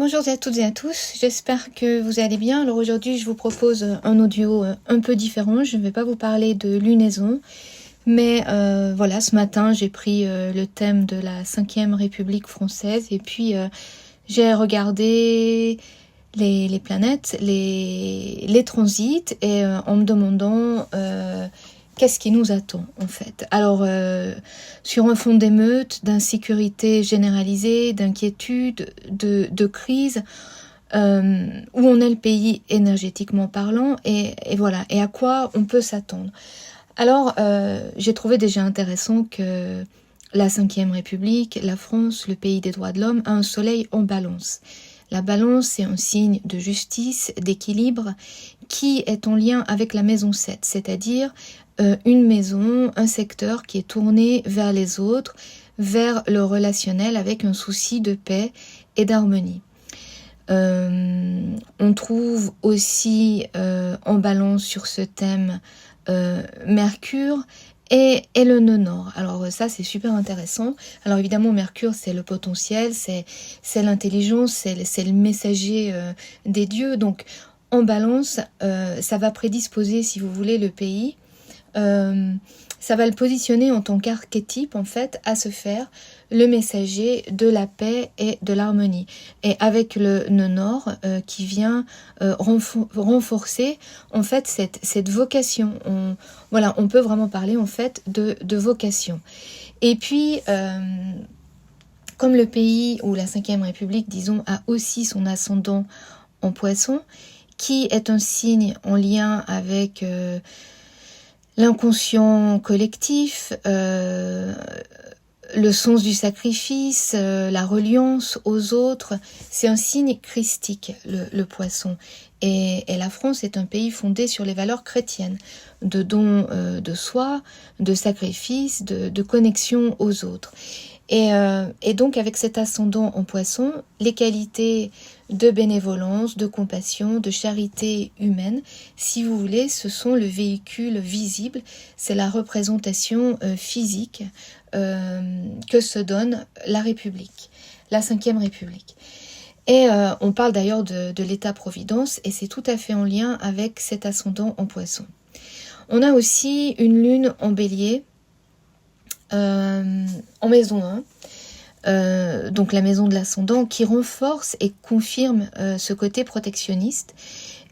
Bonjour à toutes et à tous, j'espère que vous allez bien. Alors aujourd'hui je vous propose un audio un peu différent, je ne vais pas vous parler de lunaison, mais voilà, ce matin j'ai pris le thème de la 5e République française et puis j'ai regardé les planètes, les transits et en me demandant qu'est-ce qui nous attend en fait. Alors sur un fond d'émeute, d'insécurité généralisée, d'inquiétude, de crise, où on est le pays énergétiquement parlant et voilà, et à quoi on peut s'attendre. Alors j'ai trouvé déjà intéressant que la 5e République, la France, le pays des droits de l'homme, a un soleil en balance. La balance, c'est un signe de justice, d'équilibre, qui est en lien avec la maison 7, c'est-à-dire une maison, un secteur qui est tourné vers les autres, vers le relationnel avec un souci de paix et d'harmonie. On trouve aussi en balance sur ce thème Mercure et le nœud nord. Alors ça c'est super intéressant. Alors évidemment Mercure c'est le potentiel, c'est l'intelligence, c'est le messager des dieux. Donc en balance ça va prédisposer, si vous voulez, le pays. Ça va le positionner en tant qu'archétype en fait à se faire le messager de la paix et de l'harmonie, et avec le nœud nord qui vient renforcer en fait cette vocation. On peut vraiment parler en fait de vocation. Et puis comme le pays, ou la 5e République disons, a aussi son ascendant en Poisson, qui est un signe en lien avec l'inconscient collectif, le sens du sacrifice, la reliance aux autres, c'est un signe christique, le poisson. Et la France est un pays fondé sur les valeurs chrétiennes, de don de soi, de sacrifice, de connexion aux autres. Et donc avec cet ascendant en poisson, les qualités de bénévolence, de compassion, de charité humaine, si vous voulez, ce sont le véhicule visible, c'est la représentation physique que se donne la République, la 5e République. Et on parle d'ailleurs de l'État-providence, et c'est tout à fait en lien avec cet ascendant en poisson. On a aussi une lune en bélier, en maison 1, donc la maison de l'ascendant, qui renforce et confirme ce côté protectionniste,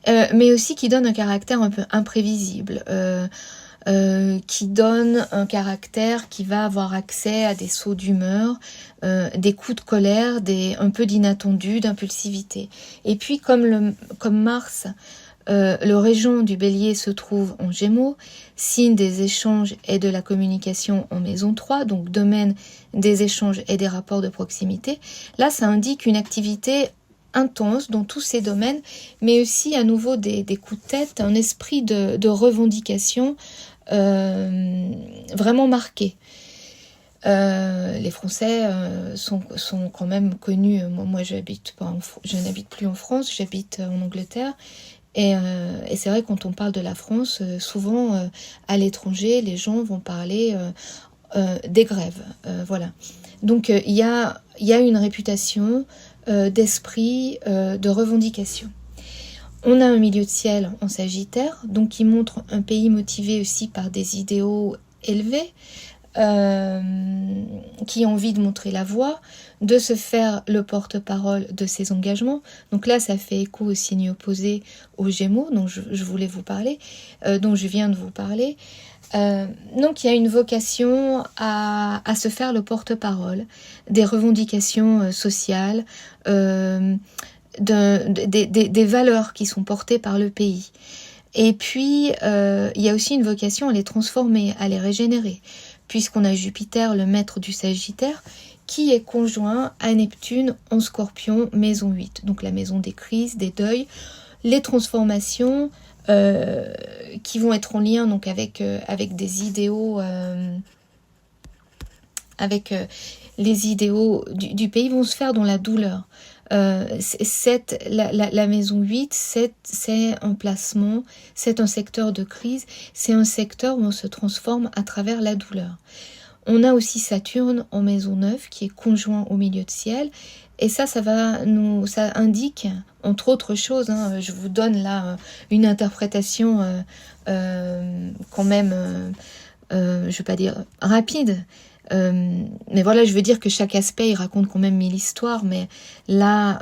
mais aussi qui donne un caractère un peu imprévisible, qui donne un caractère qui va avoir accès à des sauts d'humeur, des coups de colère, un peu d'inattendu, d'impulsivité. Et puis comme Mars, le régent du Bélier, se trouve en Gémeaux, signe des échanges et de la communication en maison 3, donc domaine des échanges et des rapports de proximité. Là, ça indique une activité intense dans tous ces domaines, mais aussi à nouveau des coups de tête, un esprit de revendication vraiment marqué. Les Français sont quand même connus. Moi je n'habite plus en France, j'habite en Angleterre. Et c'est vrai, quand on parle de la France, souvent à l'étranger, les gens vont parler des grèves. Voilà. Donc il y a une réputation d'esprit, de revendication. On a un milieu de ciel en Sagittaire, donc qui montre un pays motivé aussi par des idéaux élevés, qui a envie de montrer la voie, de se faire le porte-parole de ses engagements. Donc là, ça fait écho au signe opposé aux Gémeaux, dont je voulais vous parler, dont je viens de vous parler. Donc il y a une vocation à se faire le porte-parole des revendications sociales, des valeurs qui sont portées par le pays. Et puis, il y a aussi une vocation à les transformer, à les régénérer, puisqu'on a Jupiter, le maître du Sagittaire, qui est conjoint à Neptune en Scorpion, maison 8. Donc la maison des crises, des deuils, les transformations qui vont être en lien donc avec des idéaux, les idéaux du pays vont se faire dans la douleur. La maison 8, c'est un placement, c'est un secteur de crise, c'est un secteur où on se transforme à travers la douleur. On a aussi Saturne en maison 9 qui est conjoint au milieu de ciel Et ça ça indique, entre autres choses, hein, je vous donne là une interprétation quand même, je ne vais pas dire rapide, mais voilà, je veux dire que chaque aspect, il raconte quand même 1000 histoires, mais là,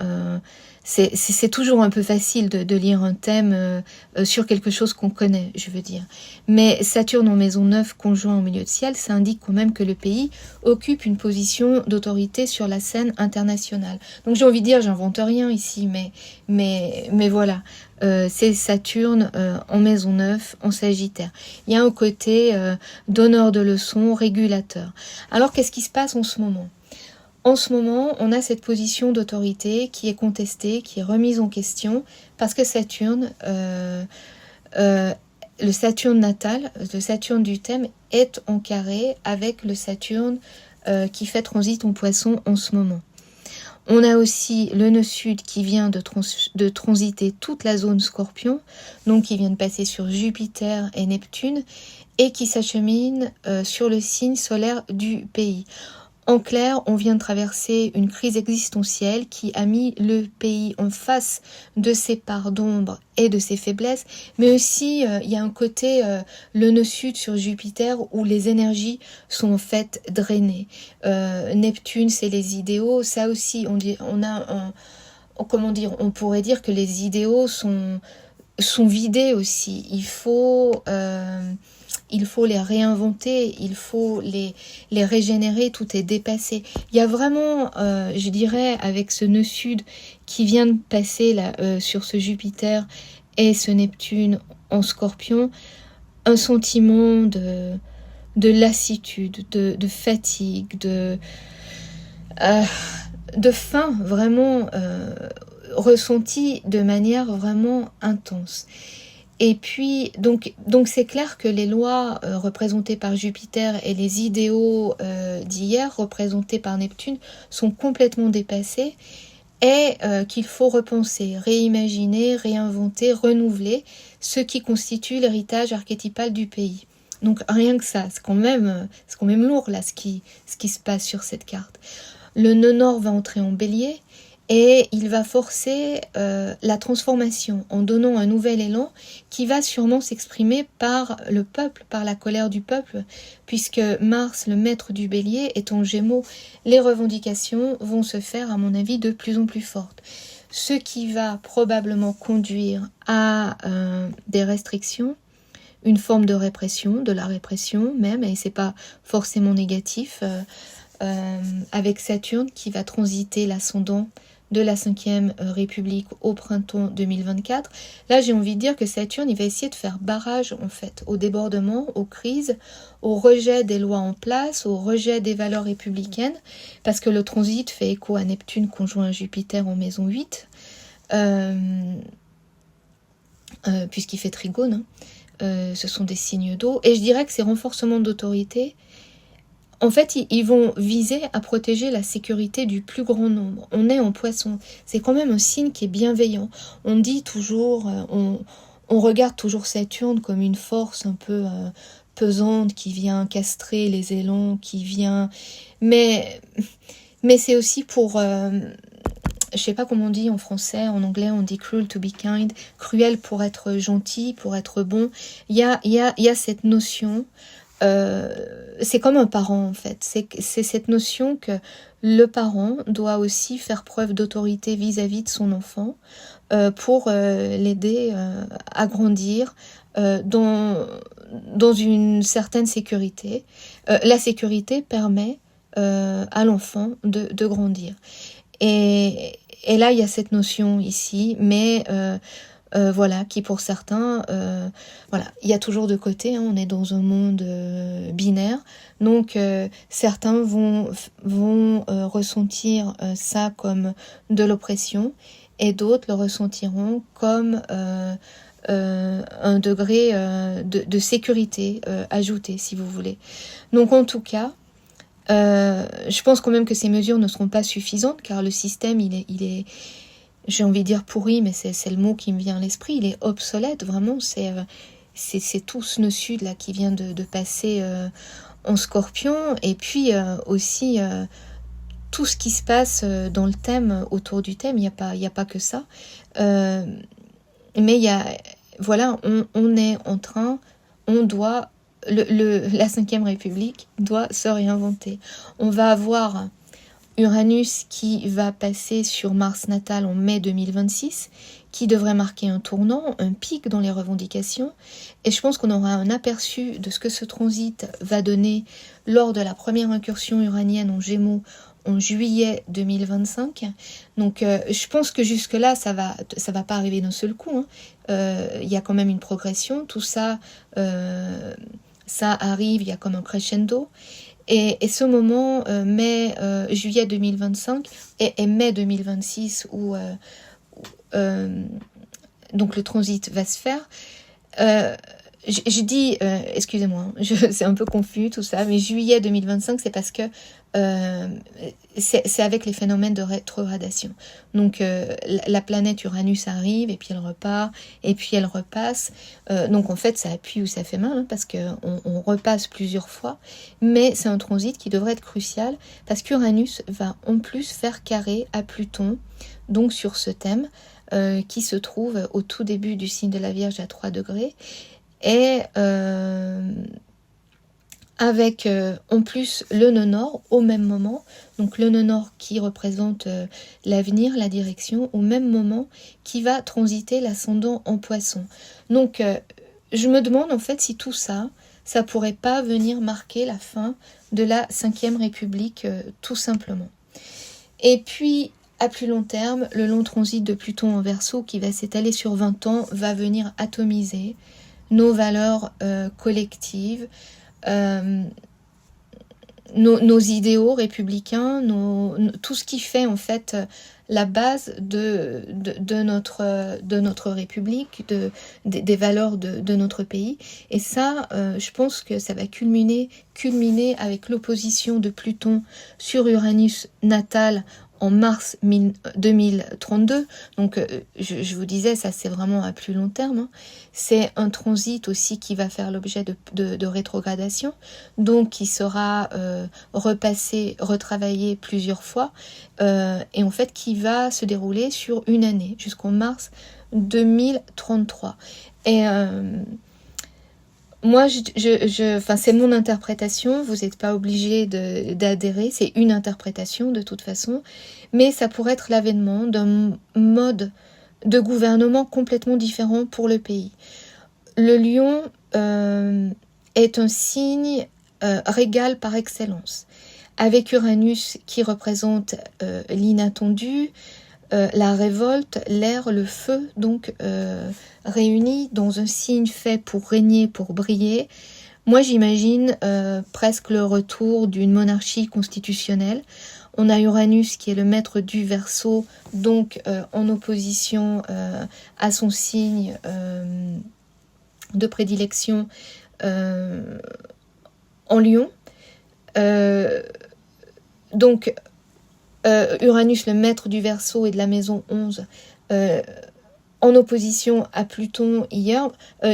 c'est toujours un peu facile de lire un thème sur quelque chose qu'on connaît, je veux dire. Mais Saturne en maison 9, conjoint au milieu de ciel, ça indique quand même que le pays occupe une position d'autorité sur la scène internationale. Donc j'ai envie de dire, j'invente rien ici, mais voilà. C'est Saturne en maison 9, en Sagittaire. Il y a un côté donneur de leçons, régulateur. Alors qu'est-ce qui se passe en ce moment ? En ce moment, on a cette position d'autorité qui est contestée, qui est remise en question, parce que Saturne, le Saturne natal, le Saturne du thème, est en carré avec le Saturne qui fait transit en Poisson en ce moment. On a aussi le nœud sud qui vient de transiter toute la zone Scorpion, donc qui vient de passer sur Jupiter et Neptune, et qui s'achemine sur le signe solaire du pays. En clair, on vient de traverser une crise existentielle qui a mis le pays en face de ses parts d'ombre et de ses faiblesses, mais aussi il y a un côté, le nœud sud sur Jupiter, où les énergies sont en fait drainées. Neptune, c'est les idéaux, ça aussi, on pourrait dire que les idéaux sont vidés aussi. Il faut les réinventer, il faut les régénérer, tout est dépassé. Il y a vraiment, je dirais, avec ce nœud sud qui vient de passer là, sur ce Jupiter et ce Neptune en Scorpion, un sentiment de lassitude, de fatigue, de faim vraiment ressenti de manière vraiment intense. Et puis, donc c'est clair que les lois représentées par Jupiter et les idéaux d'hier, représentés par Neptune, sont complètement dépassés et qu'il faut repenser, réimaginer, réinventer, renouveler ce qui constitue l'héritage archétypal du pays. Donc rien que ça, c'est quand même lourd là ce qui se passe sur cette carte. Le nœud nord va entrer en bélier, et il va forcer la transformation en donnant un nouvel élan qui va sûrement s'exprimer par le peuple, par la colère du peuple, puisque Mars, le maître du bélier, est en Gémeaux. Les revendications vont se faire, à mon avis, de plus en plus fortes. Ce qui va probablement conduire à des restrictions, une forme de répression, de la répression même, et c'est pas forcément négatif, avec Saturne qui va transiter l'ascendant de la 5e République au printemps 2024. Là, j'ai envie de dire que Saturne, il va essayer de faire barrage, en fait, au débordement, aux crises, au rejet des lois en place, au rejet des valeurs républicaines, parce que le transit fait écho à Neptune conjoint à Jupiter en maison 8, puisqu'il fait trigone, ce sont des signes d'eau, et je dirais que ces renforcements d'autorité, en fait, ils vont viser à protéger la sécurité du plus grand nombre. On est en Poisson. C'est quand même un signe qui est bienveillant. On dit toujours, on regarde toujours Saturne comme une force un peu pesante qui vient castrer les élans, qui vient... Mais c'est aussi pour... je sais pas comment on dit en français, en anglais on dit cruel to be kind, cruel pour être gentil, pour être bon. Il y a cette notion... c'est comme un parent en fait, c'est cette notion que le parent doit aussi faire preuve d'autorité vis-à-vis de son enfant pour l'aider à grandir dans une certaine sécurité. La sécurité permet à l'enfant de grandir. Et là, il y a cette notion ici, mais... voilà, qui pour certains, voilà, il y a toujours deux côtés, hein, on est dans un monde binaire, donc certains vont ressentir ça comme de l'oppression, et d'autres le ressentiront comme un degré de sécurité ajouté, si vous voulez. Donc en tout cas, je pense quand même que ces mesures ne seront pas suffisantes, car le système, il est j'ai envie de dire pourri, mais c'est le mot qui me vient à l'esprit, il est obsolète, vraiment, c'est tout ce nœud sud là qui vient de passer en Scorpion, et puis aussi tout ce qui se passe dans le thème, autour du thème, il y a pas que ça. Mais voilà, on est en train, on doit, la Cinquième République doit se réinventer. On va avoir Uranus qui va passer sur Mars natal en mai 2026, qui devrait marquer un tournant, un pic dans les revendications. Et je pense qu'on aura un aperçu de ce que ce transit va donner lors de la première incursion uranienne en Gémeaux en juillet 2025. Donc je pense que jusque-là, ça va pas arriver d'un seul coup. Il y a quand même une progression. Tout ça, ça arrive, il y a comme un crescendo. Et ce moment, juillet 2025 et mai 2026, où donc le transit va se faire, je dis, excusez-moi, c'est un peu confus tout ça, mais juillet 2025, c'est parce que c'est avec les phénomènes de rétrogradation. Donc la planète Uranus arrive, et puis elle repart, et puis elle repasse. Donc en fait, ça appuie ou ça fait mal, parce qu'on repasse plusieurs fois, mais c'est un transit qui devrait être crucial, parce qu'Uranus va en plus faire carré à Pluton, donc sur ce thème, qui se trouve au tout début du signe de la Vierge à 3 degrés, et avec en plus le nœud nord au même moment, donc le nœud nord qui représente l'avenir, la direction, au même moment qui va transiter l'ascendant en poisson. Donc je me demande en fait si tout ça, ça pourrait pas venir marquer la fin de la Cinquième République tout simplement. Et puis à plus long terme, le long transit de Pluton en Verseau qui va s'étaler sur 20 ans va venir atomiser nos valeurs collectives, nos idéaux républicains, tout ce qui fait en fait la base de notre République, des valeurs de notre pays. Et ça, je pense que ça va culminer avec l'opposition de Pluton sur Uranus natal en mars 2032, donc je vous disais, ça c'est vraiment à plus long terme, c'est un transit aussi qui va faire l'objet de rétrogradation, donc qui sera repassé, retravaillé plusieurs fois, et en fait qui va se dérouler sur une année, jusqu'en mars 2033. Et moi, c'est mon interprétation, vous n'êtes pas obligé d'adhérer, c'est une interprétation de toute façon, mais ça pourrait être l'avènement d'un mode de gouvernement complètement différent pour le pays. Le lion est un signe régal par excellence, avec Uranus qui représente l'inattendu, la révolte, l'air, le feu, donc réunis dans un signe fait pour régner, pour briller. Moi, j'imagine presque le retour d'une monarchie constitutionnelle. On a Uranus qui est le maître du Verseau, donc en opposition à son signe de prédilection en Lion. Donc, Uranus, le maître du Verseau et de la maison 11, en opposition à Pluton hier.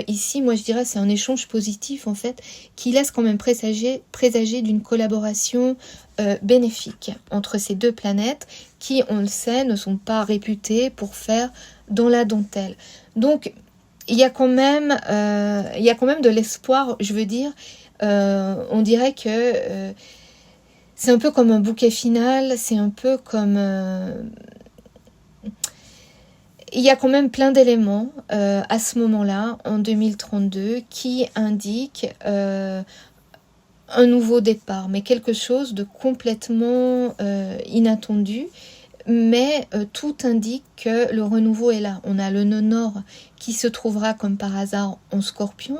Ici, moi je dirais c'est un échange positif en fait, qui laisse quand même présager d'une collaboration bénéfique entre ces deux planètes qui, on le sait, ne sont pas réputées pour faire dans la dentelle. Donc, il y a quand même de l'espoir, je veux dire. On dirait que c'est un peu comme un bouquet final, c'est un peu comme... il y a quand même plein d'éléments à ce moment-là, en 2032, qui indiquent un nouveau départ, mais quelque chose de complètement inattendu. Mais tout indique que le renouveau est là. On a le nœud nord qui se trouvera comme par hasard en Scorpion,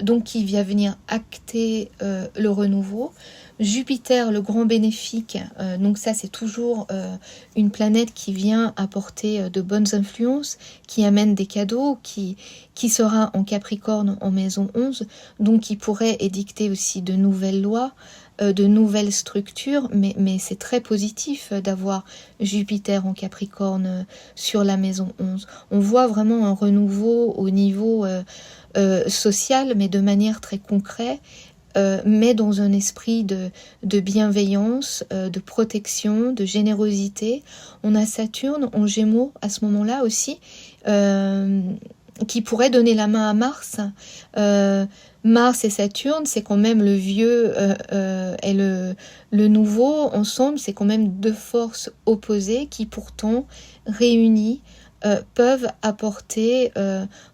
donc qui vient venir acter le renouveau. Jupiter, le grand bénéfique, donc ça c'est toujours une planète qui vient apporter de bonnes influences, qui amène des cadeaux, qui sera en Capricorne en maison 11, donc qui pourrait édicter aussi de nouvelles lois, de nouvelles structures, mais c'est très positif d'avoir Jupiter en Capricorne sur la maison 11. On voit vraiment un renouveau au niveau social, mais de manière très concrète, mais dans un esprit de bienveillance, de protection, de générosité. On a Saturne en Gémeaux à ce moment-là aussi, qui pourrait donner la main à Mars. Mars et Saturne, c'est quand même le vieux et le nouveau. Ensemble, c'est quand même deux forces opposées qui pourtant, réunies, peuvent apporter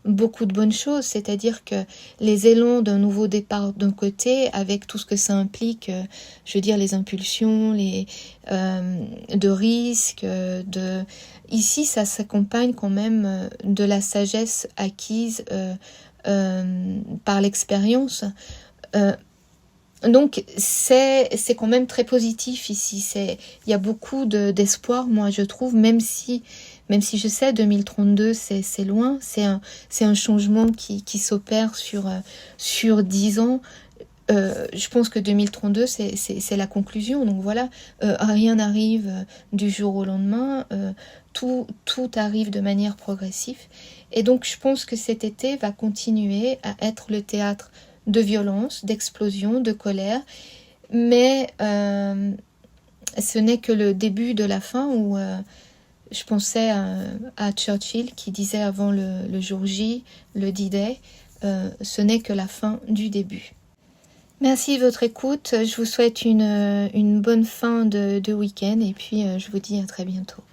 beaucoup de bonnes choses. C'est-à-dire que les élans d'un nouveau départ d'un côté, avec tout ce que ça implique, je veux dire les impulsions, de risques, ici ça s'accompagne quand même de la sagesse acquise par l'expérience. Donc c'est quand même très positif ici. Il y a beaucoup d'espoir, moi je trouve, même si je sais 2032 c'est loin, c'est un changement qui s'opère sur 10 ans. Je pense que 2032 c'est la conclusion. Donc voilà, rien n'arrive du jour au lendemain, tout arrive de manière progressive. Et donc je pense que cet été va continuer à être le théâtre de violence, d'explosion, de colère, mais ce n'est que le début de la fin. Où je pensais à Churchill qui disait avant le jour J, le D-Day, ce n'est que la fin du début. Merci de votre écoute, je vous souhaite une bonne fin de week-end et puis je vous dis à très bientôt.